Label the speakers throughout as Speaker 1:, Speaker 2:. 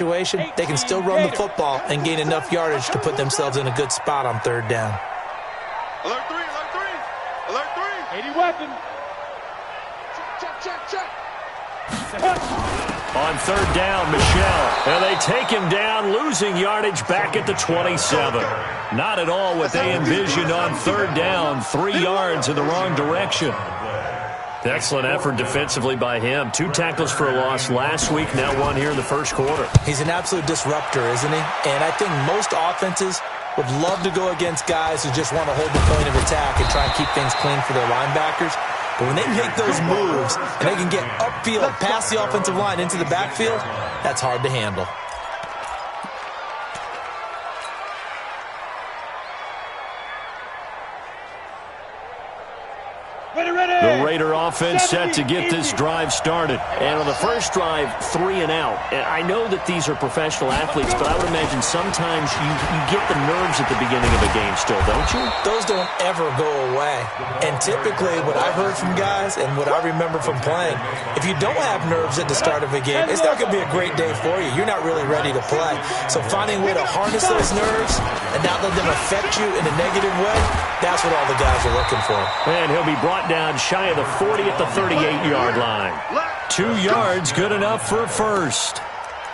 Speaker 1: situation, they can still run the football and gain enough yardage to put themselves in a good spot on third down.
Speaker 2: Alert 3, alert 3, alert 3.
Speaker 3: 80 weapon.
Speaker 2: Check.
Speaker 4: On third down, Michelle. And they take him down, losing yardage back at the 27. Not at all what they envisioned on third down. 3 yards in the wrong direction. Excellent effort defensively by him. 2 tackles for a loss last week, now 1 here in the first quarter.
Speaker 1: He's an absolute disruptor, isn't he? And I think most offenses would love to go against guys who just want to hold the point of attack and try and keep things clean for their linebackers. But when they make those moves and they can get upfield past the offensive line into the backfield, that's hard to handle.
Speaker 4: The Raider offense set to get this drive started. And on the first drive, 3 and out. And I know that these are professional athletes, but I would imagine sometimes you get the nerves at the beginning of a game still, don't you?
Speaker 1: Those don't ever go away. And typically what I've heard from guys and what I remember from playing, if you don't have nerves at the start of a game, it's not going to be a great day for you. You're not really ready to play. So finding a way to harness those nerves and not let them affect you in a negative way, that's what all the guys are looking for.
Speaker 4: And he'll be brought down shy of the 40 at the 38-yard line. 2 yards, good enough for a first.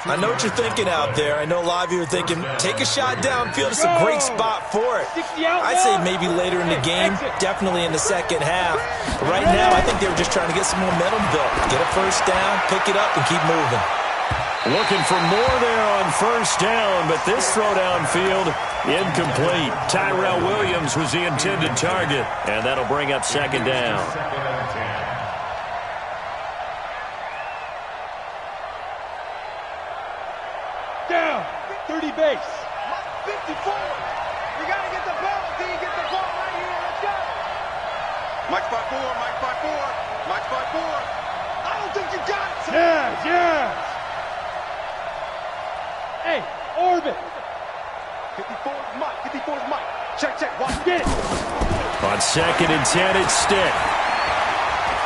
Speaker 1: I know what you're thinking out there. I know a lot of you are thinking, take a shot downfield. It's a great spot for it. I'd say maybe later in the game, definitely in the second half. But right now, I think they were just trying to get some momentum built. Get a first down, pick it up, and keep moving.
Speaker 4: Looking for more there on first down, but this throw downfield, incomplete. Tyrell Williams was the intended target, and that'll bring up second down.
Speaker 3: Down, 30 base.
Speaker 2: 54. You got to get the ball. Can you get the ball right here? Let's go. Mike 5-4, Mike 5-4, Mike 5-4. I don't think you got it.
Speaker 3: Yes. Hey, orbit.
Speaker 2: 54's Mike, 54's Mike. Check, watch.
Speaker 3: Get it.
Speaker 4: On 2nd and 10, it's Stick.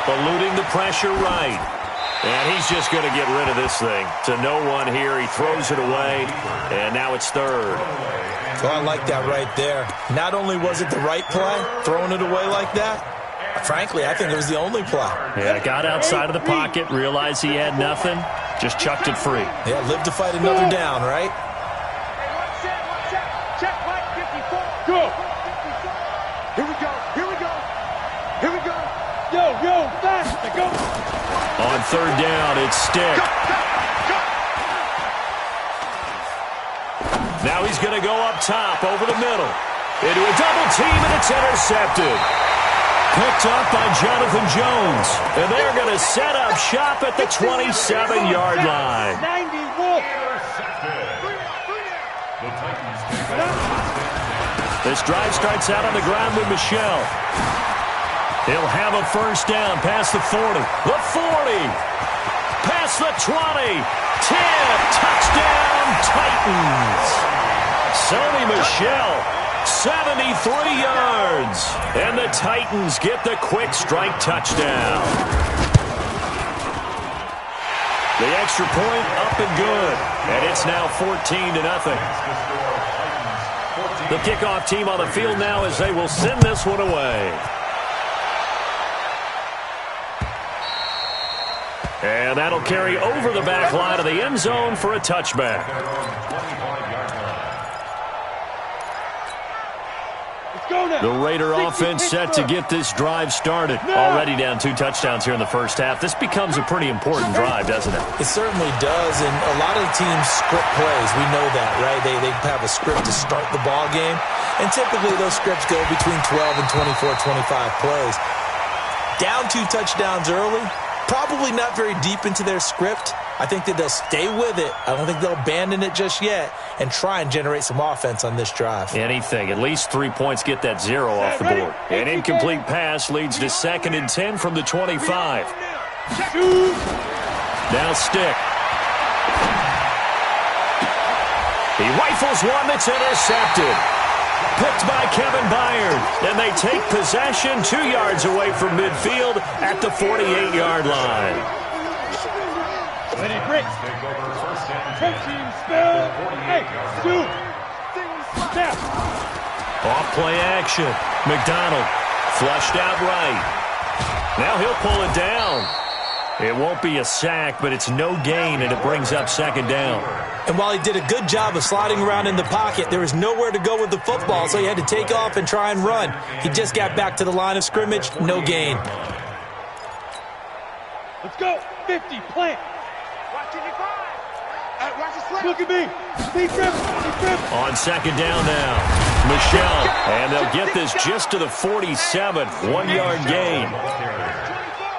Speaker 4: Eluding the pressure right. And he's just going to get rid of this thing. To no one here. He throws it away, and now it's third.
Speaker 1: Well, I like that right there. Not only was it the right play, throwing it away like that, frankly, I think it was the only play.
Speaker 4: Yeah, got outside of the pocket, realized he had nothing, just chucked it free.
Speaker 1: Yeah, live to fight another down, right?
Speaker 2: Check, Mike 54.
Speaker 3: Go.
Speaker 2: Here we go.
Speaker 3: Yo, fast. Go.
Speaker 4: On third down, it's Stick.
Speaker 2: Go.
Speaker 4: Now he's going to go up top, over the middle. Into a double team, and it's intercepted. Picked up by Jonathan Jones. And they're going to set up shop at the 27-yard line.
Speaker 3: 91.
Speaker 4: This drive starts out on the ground with Michelle. He'll have a first down past the 40. The 40. Past the 20. 10. Touchdown, Titans. Sony Michel, 73 yards. And the Titans get the quick strike touchdown. The extra point up and good. And it's now 14-0. The kickoff team on the field now as they will send this one away. And that'll carry over the back line of the end zone for a touchback. The Raider offense set to get this drive started. Already down 2 touchdowns here in the first half. This becomes a pretty important drive, doesn't it?
Speaker 1: It certainly does, and a lot of the teams script plays. We know that, right? They have a script to start the ball game, and typically those scripts go between 12 and 24, 25 plays. Down 2 touchdowns early, probably not very deep into their script. I think that they'll stay with it. I don't think they'll abandon it just yet and try and generate some offense on this drive.
Speaker 4: Anything. At least 3 points get that 0 off the board. An incomplete pass leads to 2nd and 10 from the 25. Now Stick. He rifles one that's intercepted. Picked by Kevin Byard. And they take possession 2 yards away from midfield at the 48-yard line.
Speaker 3: Ready, break. Coaching spell. Hey, Sue. Step.
Speaker 4: Off play action. McDonald flushed out right. Now he'll pull it down. It won't be a sack, but it's no gain, and it brings up second down.
Speaker 1: And while he did a good job of sliding around in the pocket, there was nowhere to go with the football, so he had to take off and try and run. He just got back to the line of scrimmage, no gain.
Speaker 3: Let's go. 50, plant.
Speaker 2: Watch it, watch the slip.
Speaker 3: Look at me. Be dribble.
Speaker 4: On second down now, Michelle, and they'll get this just to the 47, 1-yard gain.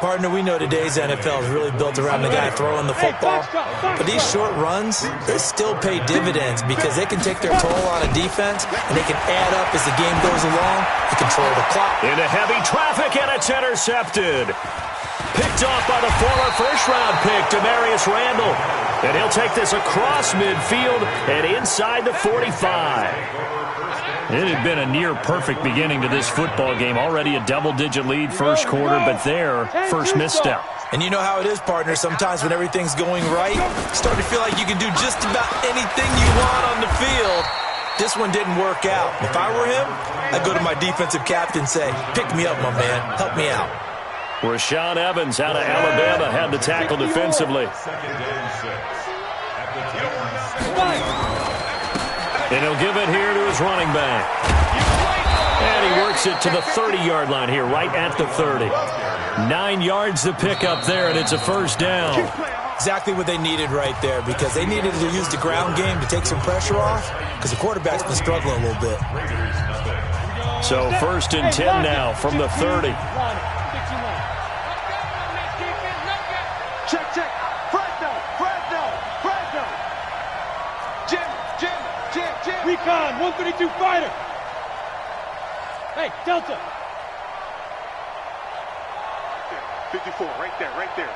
Speaker 1: Partner, we know today's NFL is really built around the guy throwing the football. But these short runs, they still pay dividends because they can take their toll on a defense, and they can add up as the game goes along and control the clock.
Speaker 4: Into heavy traffic, and it's intercepted. Picked off by the former first-round pick, Demarius Randall. And he'll take this across midfield and inside the 45. It had been a near-perfect beginning to this football game. Already a double-digit lead first quarter, but their first misstep.
Speaker 1: And you know how it is, partner. Sometimes when everything's going right, you start to feel like you can do just about anything you want on the field. This one didn't work out. If I were him, I'd go to my defensive captain and say, pick me up, my man. Help me out.
Speaker 4: Rashaan Evans out of Alabama had the tackle defensively. And he'll give it here to his running back. And he works it to the 30-yard line here, right at the 30. 9 yards to pick up there, and it's a first down.
Speaker 1: Exactly what they needed right there, because they needed to use the ground game to take some pressure off, because the quarterback's been struggling a little bit.
Speaker 4: So first and 10 now from the 30.
Speaker 2: Check. Fresno. Jim.
Speaker 3: Recon, 132 fighter. Hey, Delta.
Speaker 2: 54, right there.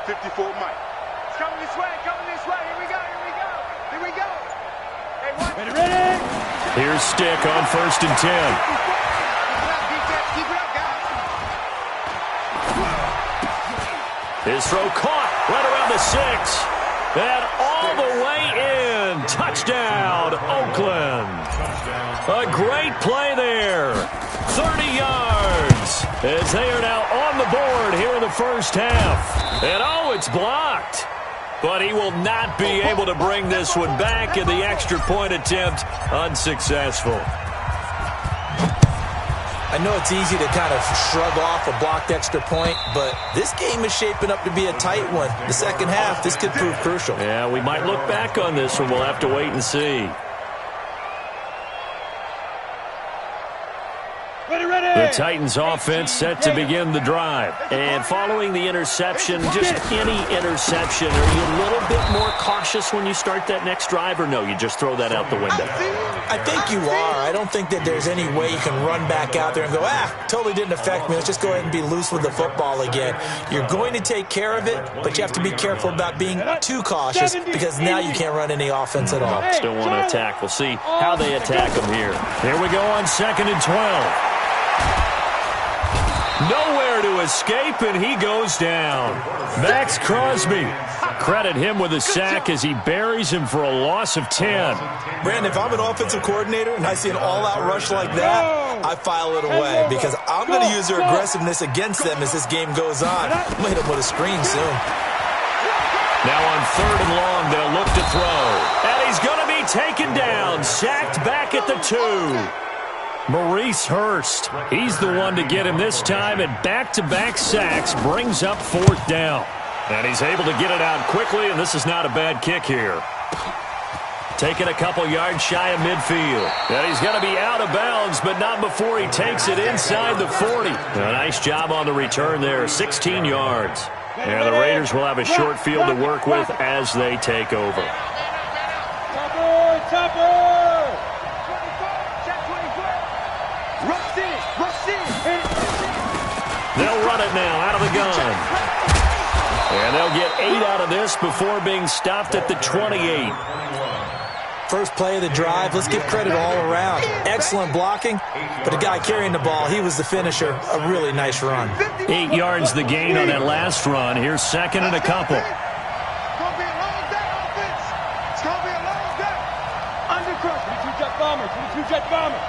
Speaker 2: 54, Mike. It's coming this way. Here we go. Hey, watch.
Speaker 3: Ready?
Speaker 4: Here's Stick on first and 10.
Speaker 2: Keep it up, guys.
Speaker 4: His throw caught right around the 6. And all the way in. Touchdown, Oakland. A great play there. 30 yards as they are now on the board here in the first half. And it's blocked. But he will not be able to bring this one back, and the extra point attempt unsuccessful.
Speaker 1: I know it's easy to kind of shrug off a blocked extra point, but this game is shaping up to be a tight one. The second half, this could prove crucial.
Speaker 4: Yeah, we might look back on this one. We'll have to wait and see. The Titans offense set to begin the drive. And following the interception, just any interception, are you a little bit more cautious when you start that next drive, or no, you just throw that out the window?
Speaker 1: I think you are. I don't think that there's any way you can run back out there and go, totally didn't affect me. Let's just go ahead and be loose with the football again. You're going to take care of it, but you have to be careful about being too cautious because now you can't run any offense at all.
Speaker 4: Still want to attack. We'll see how they attack them here. Here we go on 2nd and 12. Nowhere to escape, and he goes down. Max Crosby. Credit him with a sack as he buries him for a loss of 10.
Speaker 1: Brandon, if I'm an offensive coordinator and I see an all-out rush like that, I file it away because I'm going to use their aggressiveness against them as this game goes on. I'm going to hit them with a screen soon.
Speaker 4: Now on 3rd and long, they'll look to throw. And he's going to be taken down, sacked back at the 2. Maurice Hurst, he's the one to get him this time, and back-to-back sacks brings up 4th down. And he's able to get it out quickly, and this is not a bad kick here. Taking a couple yards shy of midfield. And he's going to be out of bounds, but not before he takes it inside the 40. A nice job on the return there, 16 yards. And the Raiders will have a short field to work with as they take over.
Speaker 3: Topper!
Speaker 4: They'll run it now out of the gun. And they'll get 8 out of this before being stopped at the 28.
Speaker 1: First play of the drive, let's give credit all around. Excellent blocking, but the guy carrying the ball, he was the finisher. A really nice run.
Speaker 4: 8 yards the gain on that last run. Here's 2nd and a couple.
Speaker 2: It's going
Speaker 3: bomber, 22 jet bomber.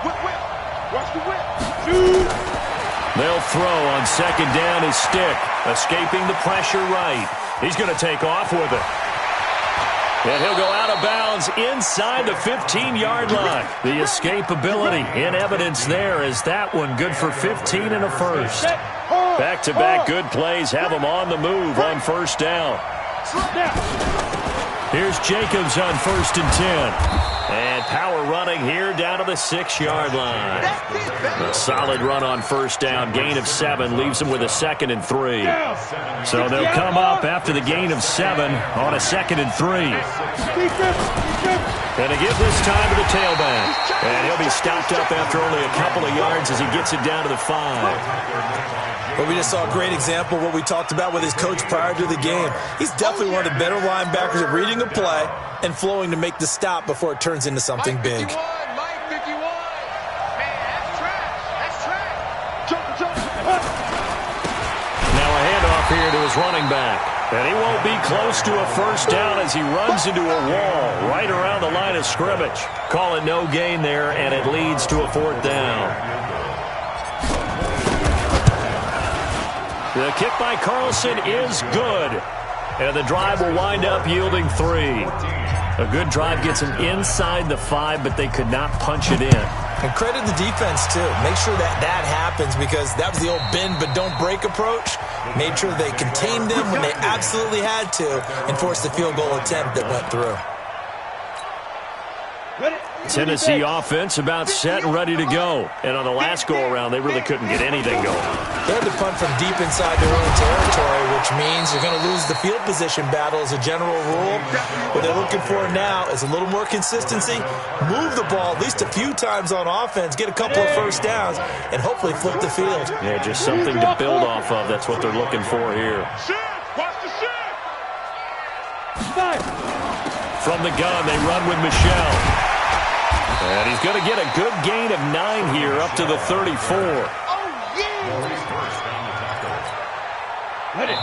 Speaker 2: Whip. Watch the whip.
Speaker 3: Shoot.
Speaker 4: They'll throw on second down his stick, escaping the pressure right. He's going to take off with it. And he'll go out of bounds inside the 15-yard line. The escapability in evidence there is that one good for 15 and a first. Back-to-back good plays have him on the move on first down. Here's Jacobs on 1st and 10. And power running here down to the 6-yard line. A solid run on first down. Gain of 7 leaves them with a 2nd and 3. So they'll come up after the gain of 7 on a 2nd and 3. And to give this time to the tailback. And he'll be stopped up after only a couple of yards as he gets it down to the 5.
Speaker 1: Well, we just saw a great example of what we talked about with his coach prior to the game. He's definitely one of the better linebackers at reading a play and flowing to make the stop before it turns into something big.
Speaker 2: Mike 51. Man, that's trash.
Speaker 4: Now a handoff here to his running back. And he won't be close to a first down as he runs into a wall right around the line of scrimmage. Call it no gain there, and it leads to a 4th down. The kick by Carlson is good. And the drive will wind up yielding 3. A good drive gets them inside the 5, but they could not punch it in.
Speaker 1: And credit the defense, too. Make sure that happens because that was the old bend but don't break approach. Made sure they contained them when they absolutely had to and forced the field goal attempt that went through.
Speaker 4: Tennessee offense about set and ready to go. And on the last go-around, they really couldn't get anything going.
Speaker 1: They had to punt from deep inside their own territory, which means they're going to lose the field position battle as a general rule. What they're looking for now is a little more consistency, move the ball at least a few times on offense, get a couple of first downs, and hopefully flip the field.
Speaker 4: Yeah, just something to build off of. That's what they're looking for here.
Speaker 2: Watch the shit.
Speaker 4: From the gun, they run with Michelle. And he's going to get a good gain of 9 here up to the 34.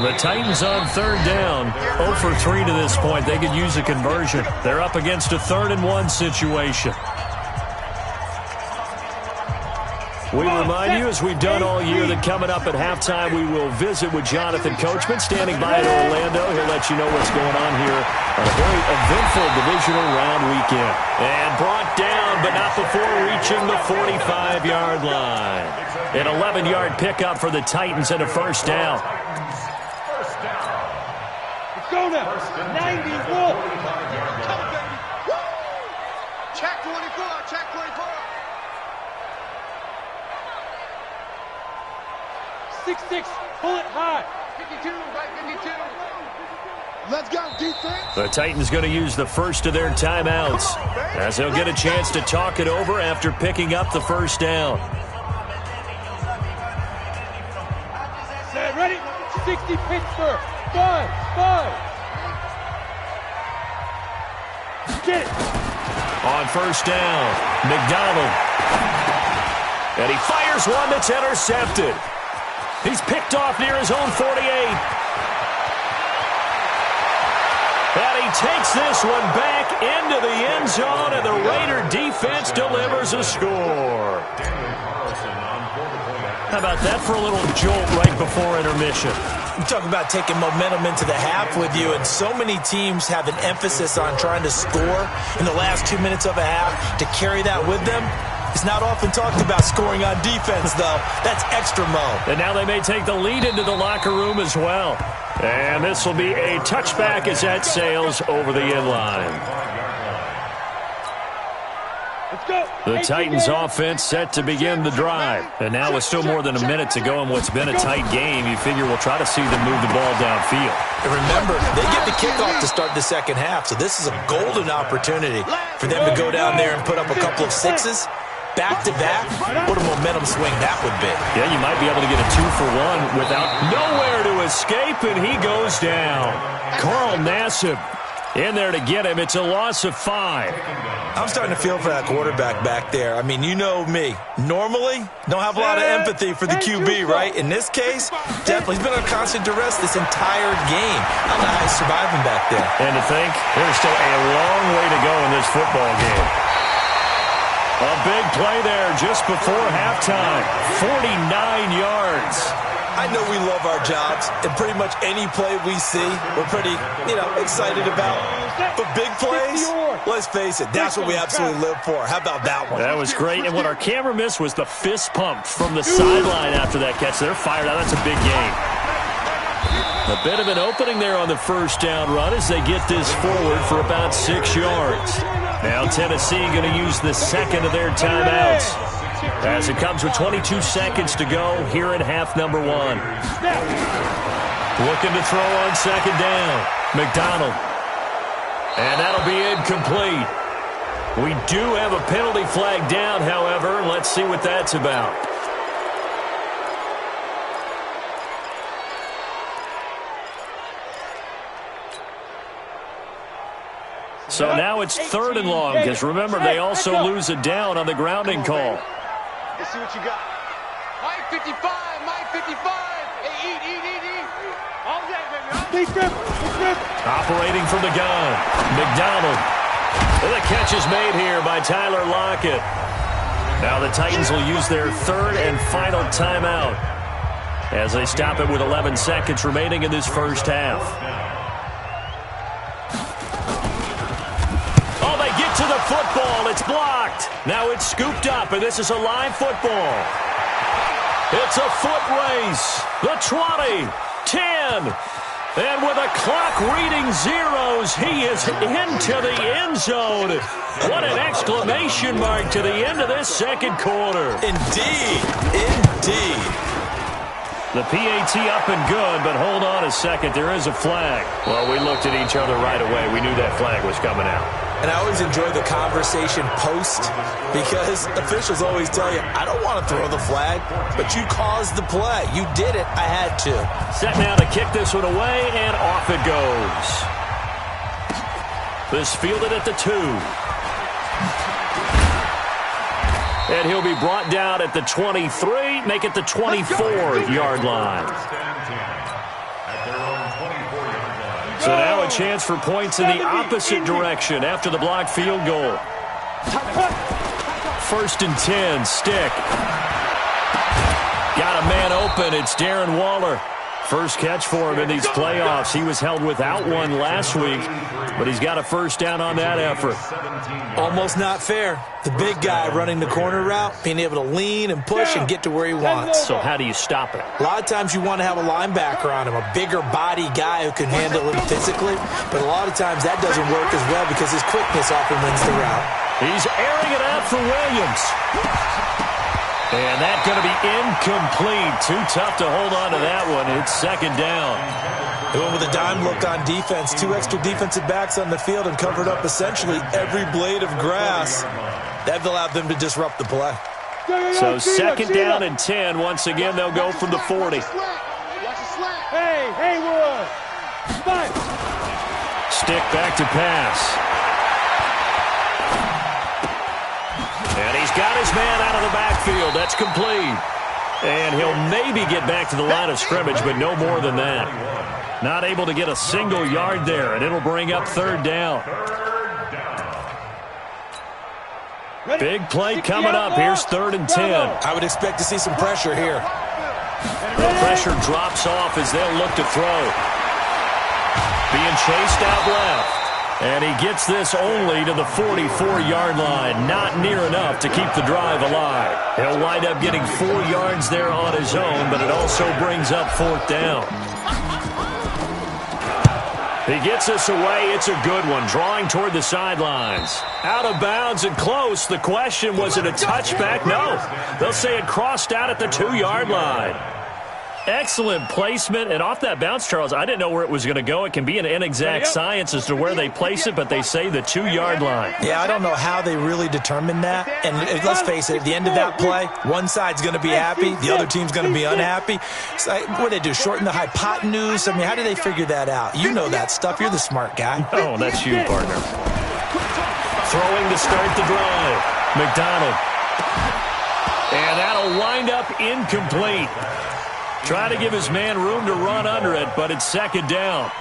Speaker 4: The Titans on 3rd down. 0 for 3 to this point. They could use a conversion. They're up against a 3rd and 1 situation. We remind you, as we've done all year, that coming up at halftime, we will visit with Jonathan Coachman, standing by in Orlando. He'll let you know what's going on here on a very eventful divisional round weekend. And brought down, but not before reaching the 45-yard line. An 11-yard pickup for the Titans and a first down.
Speaker 3: Let's go now. 90, roll.
Speaker 2: Come on, baby. Woo! Check 24. Check 24.
Speaker 3: 6-6, pull it high.
Speaker 2: 52, right 52. Let's go, defense.
Speaker 4: The Titans going to use the first of their timeouts as they'll get a chance to talk it over after picking up the first down.
Speaker 3: Set, ready? 60 Pittsburgh. 5. Get it.
Speaker 4: On first down, McDonald. And he fires one that's intercepted. He's picked off near his own 48. And he takes this one back into the end zone, and the Raider defense delivers a score. How about that for a little jolt right before intermission?
Speaker 1: You talk about taking momentum into the half with you, and so many teams have an emphasis on trying to score in the last 2 minutes of a half. To carry that with them, it's not often talked about scoring on defense, though. That's extra mo.
Speaker 4: And now they may take the lead into the locker room as well. And this will be a touchback as that sails over the end line.
Speaker 3: Let's go.
Speaker 4: The Titans offense set to begin the drive. And now with still more than a minute to go in what's been a tight game, you figure we'll try to see them move the ball downfield.
Speaker 1: And remember, they get the kickoff to start the second half, so this is a golden opportunity for them to go down there and put up a couple of sixes. Back-to-back, what a momentum swing that would be.
Speaker 4: Yeah, you might be able to get a 2-for-1 without nowhere to escape, and he goes down. Carl Nassib in there to get him. It's a loss of 5.
Speaker 1: I'm starting to feel for that quarterback back there. I mean, you know me. Normally, don't have a lot of empathy for the QB, right? In this case, definitely. He's been under constant duress this entire game. I don't know how he's surviving back there.
Speaker 4: And to think, there's still a long way to go in this football game. A big play there just before halftime. 49 yards.
Speaker 1: I know we love our jobs, and pretty much any play we see, we're pretty, excited about. But big plays, let's face it, that's what we absolutely live for. How about that one?
Speaker 4: That was great, and what our camera missed was the fist pump from the sideline after that catch. They're fired out. That's a big gain. A bit of an opening there on the first down run as they get this forward for about 6 yards. Now Tennessee going to use the second of their timeouts as it comes with 22 seconds to go here in half number 1. Looking to throw on second down. McDonald. And that'll be incomplete. We do have a penalty flag down, however. Let's see what that's about. So now it's 3rd and long, because remember, they also lose a down on the grounding call.
Speaker 2: Let's see what you got. Mike 55, Mike 55. Hey, eat. All day, baby.
Speaker 4: Operating from the gun, McDonald. And the catch is made here by Tyler Lockett. Now the Titans will use their 3rd and final timeout as they stop it with 11 seconds remaining in this first half. To the football, it's blocked. Now it's scooped up, and this is a live football. It's a foot race. The 20, 10, and with a clock reading zeros, he is into the end zone. What an exclamation mark to the end of this second quarter.
Speaker 1: Indeed.
Speaker 4: The PAT up and good, but hold on a second. There is a flag. Well, we looked at each other right away. We knew that flag was coming out.
Speaker 1: And I always enjoy the conversation post because officials always tell you, I don't want to throw the flag, but you caused the play. You did it. I had to.
Speaker 4: Set now to kick this one away, and off it goes. This fielded at the 2. And he'll be brought down at the 23, make it the 24-yard line. So now a chance for points in the opposite direction after the blocked field goal. 1st and 10, stick. Got a man open. It's Darren Waller. First catch for him in these playoffs. He was held without one last week, but he's got a first down on that effort.
Speaker 1: Almost not fair. The big guy running the corner route, being able to lean and push and get to where he wants.
Speaker 4: So how do you stop it?
Speaker 1: A lot of times you want to have a linebacker on him, a bigger body guy who can handle him physically, but a lot of times that doesn't work as well because his quickness often wins the route.
Speaker 4: He's airing it out for Williams. And that's going to be incomplete. Too tough to hold on to that one. It's second down.
Speaker 1: They went with a dime look on defense. 2 extra defensive backs on the field and covered up essentially every blade of grass. That allowed them to disrupt the play.
Speaker 4: So second down and 10. Once again, they'll go from the 40.
Speaker 3: Hey, Haywood.
Speaker 4: Stick back to pass. And he's got his man out of the backfield. That's complete. And he'll maybe get back to the line of scrimmage, but no more than that. Not able to get a single yard there, and it'll bring up 3rd down. Big play coming up. Here's 3rd and 10.
Speaker 1: I would expect to see some pressure here.
Speaker 4: The pressure drops off as they'll look to throw. Being chased out left. And he gets this only to the 44-yard line. Not near enough to keep the drive alive. He'll wind up getting 4 yards there on his own, but it also brings up 4th down. He gets this away. It's a good one. Drawing toward the sidelines. Out of bounds and close. The question, was it a touchback? No. They'll say it crossed out at the 2-yard line. Excellent placement, and off that bounce, Charles, I didn't know where it was going to go. It can be an inexact science as to where they place it, but they say the 2-yard line.
Speaker 1: Yeah, I don't know how they really determined that. And let's face it, at the end of that play, one side's going to be happy, the other team's going to be unhappy. It's like, what do they do, shorten the hypotenuse? I mean, how do they figure that out? You know that stuff. You're the smart guy.
Speaker 4: Oh, that's you, partner. Throwing to start the drive. McDonald. And that'll wind up incomplete. Try to give his man room to run under it, but it's second down.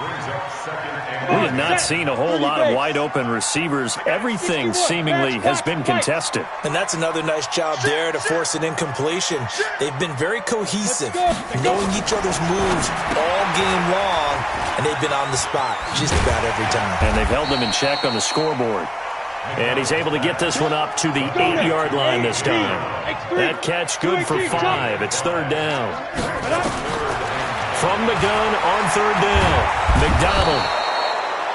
Speaker 4: We have not seen a whole lot of wide-open receivers. Everything seemingly has been contested.
Speaker 1: And that's another nice job there to force an incompletion. They've been very cohesive, knowing each other's moves all game long, and they've been on the spot just about every time.
Speaker 4: And they've held them in check on the scoreboard. And he's able to get this one up to the 8-yard line this time. That catch good for 5. It's third down. From the gun on third down, McDonald.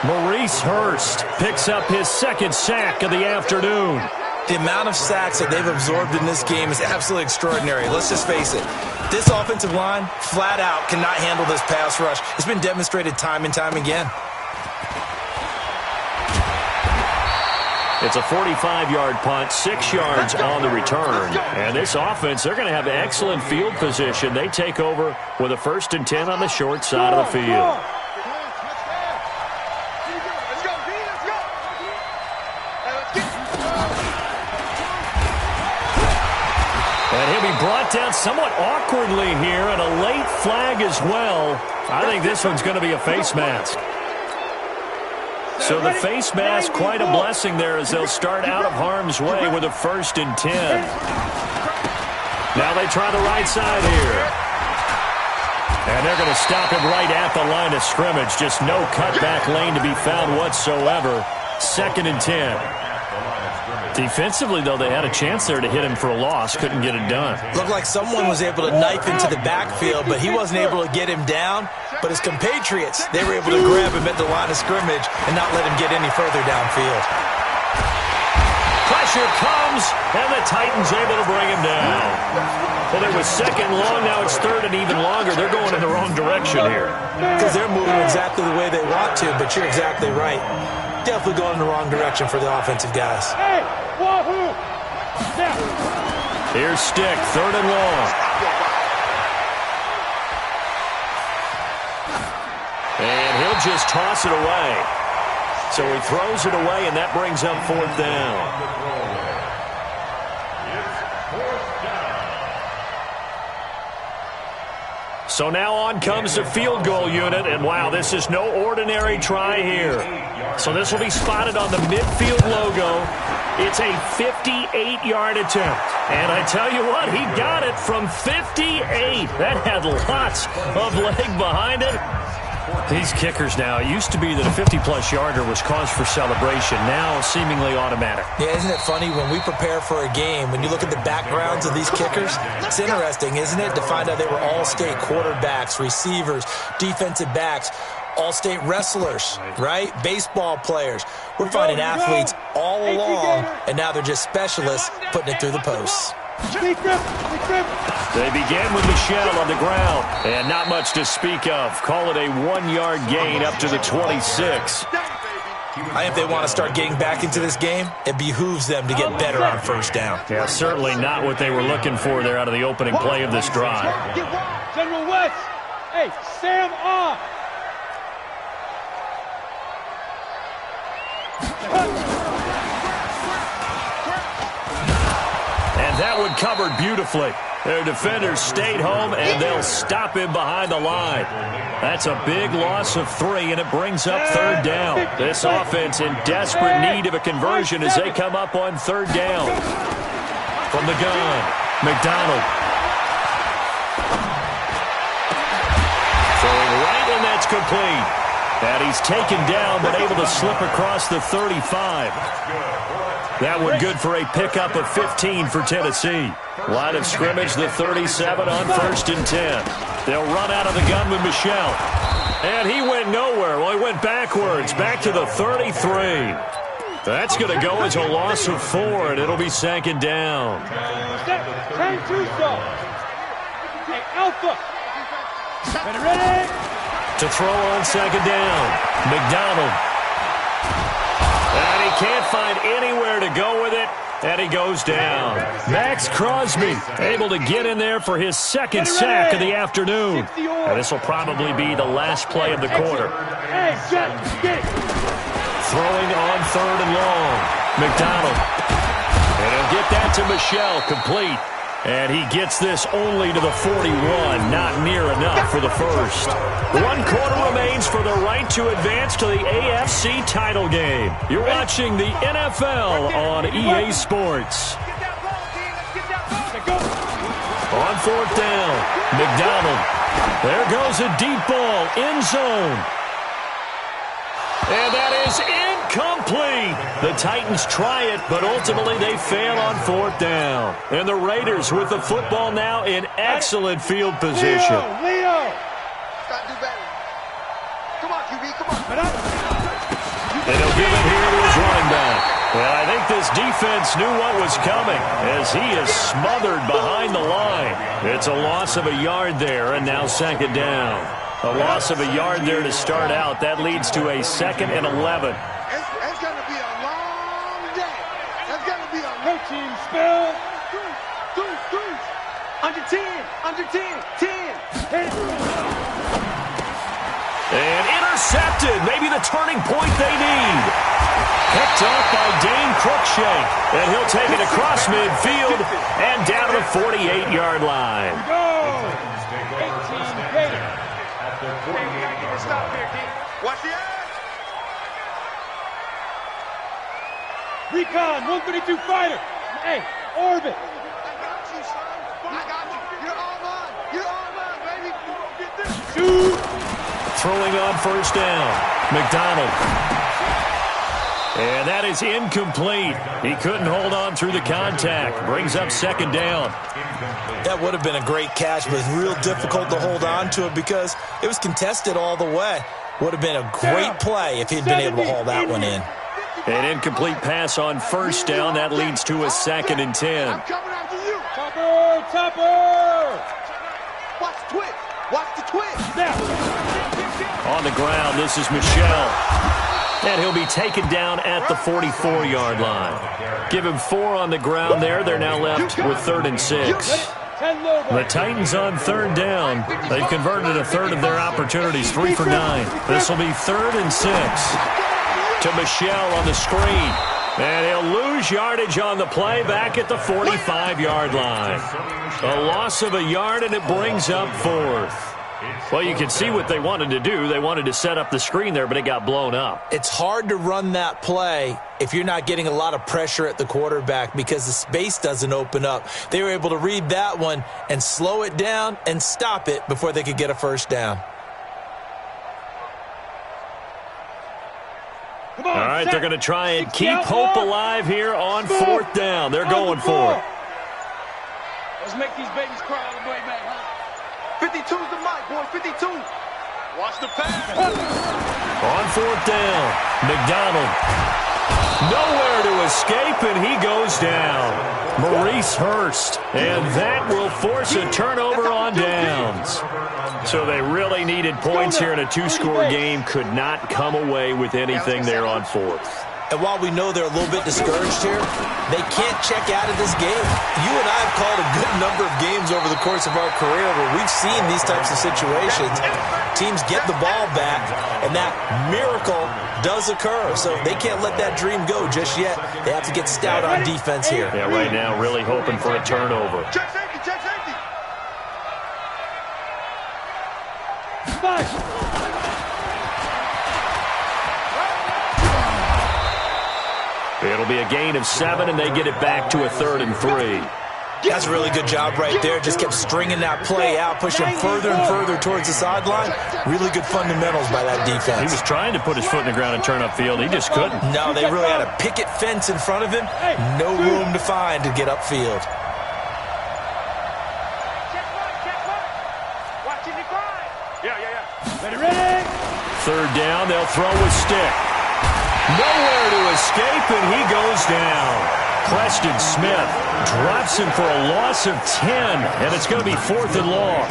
Speaker 4: Maurice Hurst picks up his second sack of the afternoon.
Speaker 1: The amount of sacks that they've absorbed in this game is absolutely extraordinary. Let's just face it. This offensive line, flat out, cannot handle this pass rush. It's been demonstrated time and time again.
Speaker 4: It's a 45-yard punt, 6 yards on the return. And this offense, they're going to have excellent field position. They take over with a 1st and 10 on the short side of the field. And he'll be brought down somewhat awkwardly here, and a late flag as well. I think this one's going to be a face mask. So the face mask, quite a blessing there as they'll start out of harm's way with a 1st and 10. Now they try the right side here. And they're going to stop him right at the line of scrimmage. Just no cutback lane to be found whatsoever. 2nd and 10. Defensively, though, they had a chance there to hit him for a loss. Couldn't get it done.
Speaker 1: Looked like someone was able to knife into the backfield, but he wasn't able to get him down. But his compatriots, they were able to grab him at the line of scrimmage and not let him get any further downfield.
Speaker 4: Pressure comes, and the Titans able to bring him down. Well, it was 2nd long. Now it's 3rd and even longer. They're going in the wrong direction here.
Speaker 1: Because they're moving exactly the way they want to, but you're exactly right. Definitely going in the wrong direction for the offensive guys.
Speaker 3: Hey, wahoo!
Speaker 4: Here's Stick, 3rd and long. And he'll just toss it away. So he throws it away, and that brings up 4th down. So now on comes the field goal unit, and wow, this is no ordinary try here. So this will be spotted on the midfield logo. It's a 58-yard attempt. And I tell you what, he got it from 58. That had lots of leg behind it. These kickers now, it used to be that a 50-plus yarder was cause for celebration. Now seemingly automatic.
Speaker 1: Yeah, isn't it funny when we prepare for a game, when you look at the backgrounds of these kickers, it's interesting, isn't it, to find out they were all-state quarterbacks, receivers, defensive backs, all-state wrestlers, right? Baseball players. We're finding athletes all along, and now they're just specialists putting it through the posts.
Speaker 4: They began with Michelle on the ground, and not much to speak of. Call it a 1-yard gain up to the 26.
Speaker 1: I think if they want to start getting back into this game, it behooves them to get better on 1st down.
Speaker 4: Yeah, certainly not what they were looking for there out of the opening play of this drive.
Speaker 3: General West, hey, Sam off.
Speaker 4: And that one covered beautifully. Their defenders stayed home, and they'll stop him behind the line. That's a big loss of 3, and it brings up 3rd down. This offense in desperate need of a conversion as they come up on 3rd down. From the gun, McDonald. Throwing right, and that's complete. And he's taken down, but able to slip across the 35. That one good for a pickup of 15 for Tennessee. Line of scrimmage, the 37 on 1st and 10. They'll run out of the gun with Michelle. And he went nowhere. Well, he went backwards, back to the 33. That's going to go as a loss of 4, and it'll be 2nd down.
Speaker 3: Hey, Alpha. Ready?
Speaker 4: To throw on 2nd down, McDonald. And he can't find anywhere to go with it, and he goes down. Max Crosby able to get in there for his 2nd sack of the afternoon. And this will probably be the last play of the quarter. Throwing on 3rd and long, McDonald. And he'll get that to Michelle, complete. And he gets this only to the 41, not near enough for the first. 1 quarter remains for the right to advance to the AFC title game. You're watching the NFL on EA Sports. On 4th down, McDonald. There goes a deep ball, end zone. And that is incomplete. The Titans try it, but ultimately they fail on 4th down. And the Raiders with the football now in excellent field position.
Speaker 3: Leo!
Speaker 2: Gotta do better. Come on, QB, come on.
Speaker 4: And he'll give it here to his running back. Well, I think this defense knew what was coming as he is smothered behind the line. It's a loss of a yard there, and now 2nd down. A loss of a yard there to start out. That leads to a 2nd and 11.
Speaker 2: It's going to be a long day. It's going to be a
Speaker 3: Coaching spell.
Speaker 2: two. Under 10.
Speaker 4: And intercepted. Maybe the turning point they need. Picked up by Dane Cruikshank. And he'll take it across midfield and down to the 48-yard line.
Speaker 3: Go! 18 Gator.
Speaker 2: Stop here, King. Watch the edge.
Speaker 3: Recon, 132 fighter. Hey, orbit.
Speaker 2: I got you, son. I got you. You're all mine, baby. Get this.
Speaker 3: Shoot.
Speaker 4: Throwing on 1st down. McDonald. And that is incomplete. He couldn't hold on through the contact. Brings up 2nd down.
Speaker 1: That would have been a great catch, but it's real difficult to hold on to it because it was contested all the way. Would have been a great play if he'd been able to haul that one in.
Speaker 4: An incomplete pass on 1st down. That leads to a 2nd and 10.
Speaker 2: I'm coming after you.
Speaker 3: Topper.
Speaker 2: Watch the twist. Watch the twist.
Speaker 3: Now.
Speaker 4: On the ground, this is Michelle. And he'll be taken down at the 44-yard line. Give him 4 on the ground there. They're now left with 3rd and 6. The Titans on 3rd down. They've converted a third of their opportunities, 3 for 9. This will be 3rd and 6. To Michelle on the screen. And he'll lose yardage on the play back at the 45-yard line. A loss of a yard, and it brings up 4th. Well, you can see what they wanted to do. They wanted to set up the screen there, but it got blown up.
Speaker 1: It's hard to run that play if you're not getting a lot of pressure at the quarterback because the space doesn't open up. They were able to read that one and slow it down and stop it before they could get a 1st down.
Speaker 3: Come on,
Speaker 4: all right,
Speaker 3: set.
Speaker 4: they're going to try and
Speaker 3: 60
Speaker 4: keep
Speaker 3: out
Speaker 4: hope
Speaker 3: more.
Speaker 4: alive here on 4th down. They're going for it.
Speaker 3: Let's make these babies cry all the way back, huh?
Speaker 2: 52's the mic, boy. 52. Watch the pass.
Speaker 4: On 4th down, McDonald. Nowhere to escape, and he goes down. Maurice Hurst. And that will force a turnover on downs. So they really needed points here in a 2-score game. Could not come away with anything there on 4th.
Speaker 1: And while we know they're a little bit discouraged here, they can't check out of this game. You and I have called a good number of games over the course of our career where we've seen these types of situations. Teams get the ball back, and that miracle does occur. So they can't let that dream go just yet. They have to get stout on defense here.
Speaker 4: Yeah, right now really hoping for a turnover.
Speaker 2: Check safety, check safety.
Speaker 4: It'll be a gain of 7, and they get it back to a 3rd and 3.
Speaker 1: That's a really good job right there. Just kept stringing that play out, pushing further and further towards the sideline. Really good fundamentals by that defense.
Speaker 4: He was trying to put his foot in the ground and turn upfield. He just couldn't.
Speaker 1: No, they really had a picket fence in front of him. No room to find to get upfield.
Speaker 3: Ready?
Speaker 4: 3rd down, they'll throw a stick. Nowhere to escape, and he goes down. Preston Smith drops him for a loss of 10, and it's going to be 4th and long.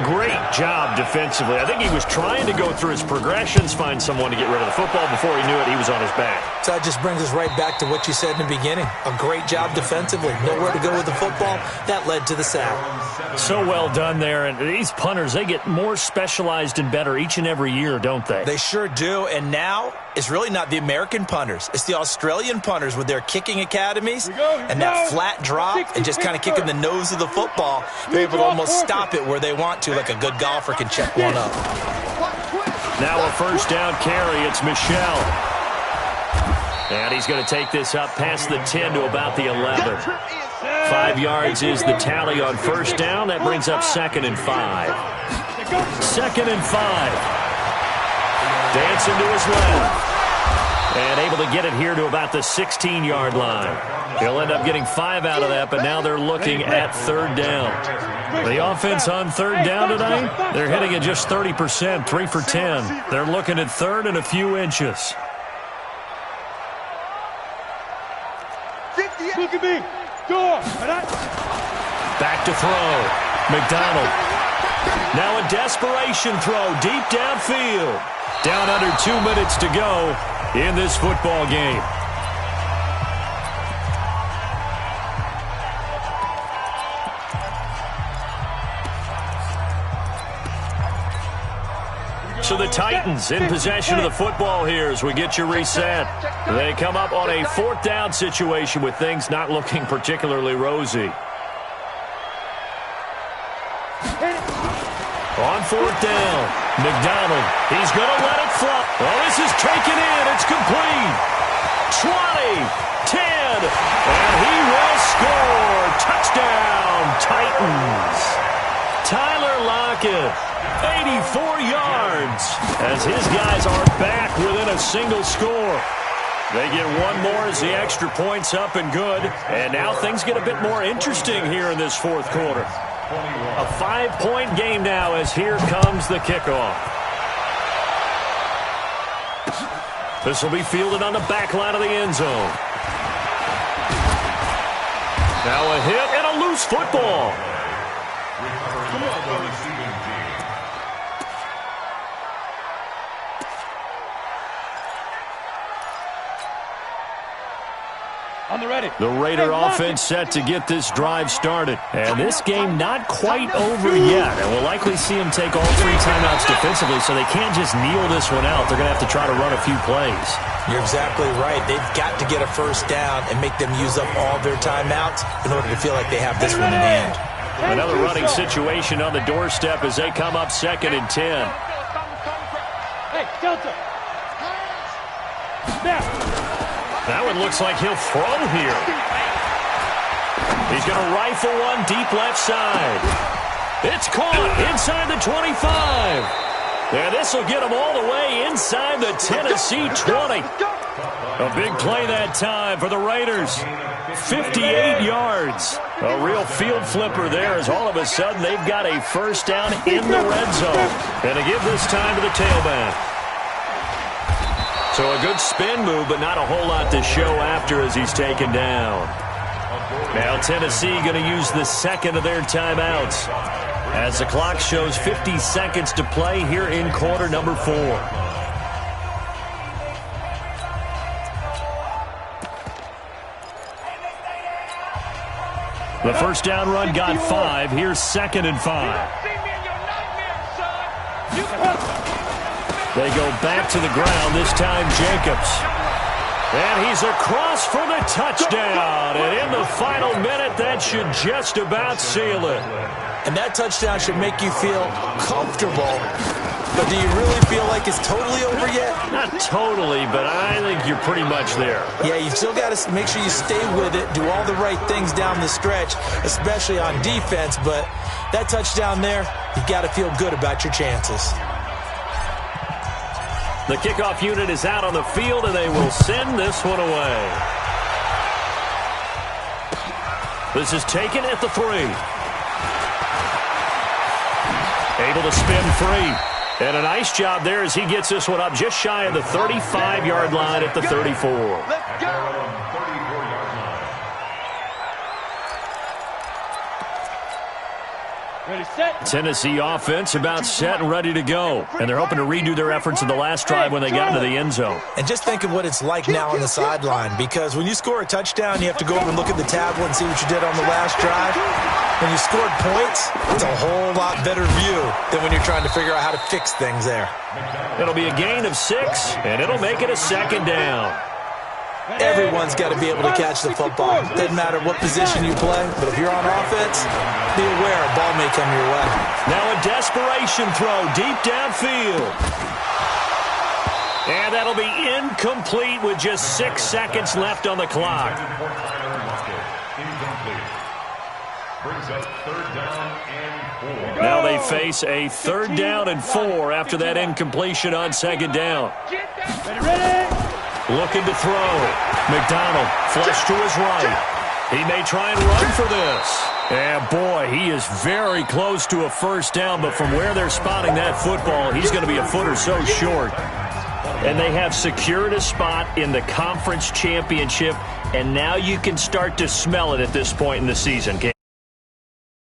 Speaker 4: Great job defensively. I think he was trying to go through his progressions, find someone to get rid of the football. Before he knew it, he was on his back.
Speaker 1: So that just brings us right back to what you said in the beginning. A great job defensively. Nowhere to go with the football. That led to the sack.
Speaker 4: So well done there. And these punters, they get more specialized and better each and every year, don't they?
Speaker 1: They sure do. And now is really not the American punters. It's the Australian punters with their kicking academies and that flat drop and just kind of kicking the nose of the football. They're able to almost stop it where they want to, like a good golfer can check one up.
Speaker 4: Now a first down carry. It's Michel. And he's going to take this up past the 10 to about the 11. 5 yards is the tally on first down. That brings up 2nd and 5. 2nd and 5. Dancing to his left. And able to get it here to about the 16-yard line. He'll end up getting 5 out of that, but now they're looking at 3rd down. The offense on 3rd down tonight, they're hitting at just 30%, 3 for 10. They're looking at 3rd and a few inches.
Speaker 3: Look at me. Door.
Speaker 4: Back to throw. McDonald. Now a desperation throw deep downfield. Down under 2 minutes to go in this football game. So the Titans in possession of the football here as we get you reset. They come up on a 4th down situation with things not looking particularly rosy. On 4th down, McDonald. He's going to let it fly. Oh, this is taken in. It's complete. 20, 10, and he will score. Touchdown, Titans. Tyler Lockett, 84 yards, as his guys are back within a single score. They get one more as the extra point's up and good. And now things get a bit more interesting here in this 4th quarter. A 5-point game now as here comes the kickoff. This will be fielded on the back line of the end zone. Now a hit and a loose football.
Speaker 3: On the ready.
Speaker 4: The Raider offense set to get this drive started. And this game not quite over yet. And we'll likely see them take all 3 timeouts defensively, so they can't just kneel this one out. They're going to have to try to run a few plays.
Speaker 1: You're exactly right. They've got to get a first down and make them use up all their timeouts in order to feel like they have this one in hand.
Speaker 4: Another running situation on the doorstep as they come up 2nd and 10.
Speaker 3: Hey, Delta. Now.
Speaker 4: That one looks like he'll throw here. He's going to rifle one deep left side. It's caught inside the 25. Yeah, this will get him all the way inside the Tennessee 20. A big play that time for the Raiders. 58 yards. A real field flipper there as all of a sudden they've got a first down in the red zone. And to give this time to the tailback. So a good spin move, but not a whole lot to show after as he's taken down. Now Tennessee going to use the 2nd of their timeouts as the clock shows 50 seconds to play here in quarter number 4. The first down run got 5. Here's 2nd and 5. They go back to the ground, this time Jacobs. And he's across for the touchdown. And in the final minute, that should just about seal it.
Speaker 1: And that touchdown should make you feel comfortable. But do you really feel like it's totally over yet?
Speaker 4: Not totally, but I think you're pretty much there.
Speaker 1: Yeah, you still got to make sure you stay with it, do all the right things down the stretch, especially on defense. But that touchdown there, you've got to feel good about your chances.
Speaker 4: The kickoff unit is out on the field, and they will send this one away. This is taken at the 3. Able to spin free. And a nice job there as he gets this one up just shy of the 35-yard line at the 34.
Speaker 2: Let's go.
Speaker 3: Ready, set.
Speaker 4: Tennessee offense about set and ready to go. And they're hoping to redo their efforts in the last drive when they got into the end zone.
Speaker 1: And just think of what it's like now on the sideline, because when you score a touchdown, you have to go over and look at the tablet and see what you did on the last drive. When you scored points, it's a whole lot better view than when you're trying to figure out how to fix things there.
Speaker 4: It'll be a gain of 6, and it'll make it a 2nd down.
Speaker 1: Everyone's got to be able to catch the football. Doesn't matter what position you play, but if you're on offense, be aware a ball may come your way.
Speaker 4: Now a desperation throw deep downfield. And that'll be incomplete with just 6 seconds left on the clock. Now they face a 3rd down and 4 after that incompletion on 2nd down. Looking to throw. McDonald flush to his right. He may try and run for this. And boy, he is very close to a 1st down, but from where they're spotting that football, he's going to be a foot or so short. And they have secured a spot in the conference championship, and now you can start to smell it at this point in the season.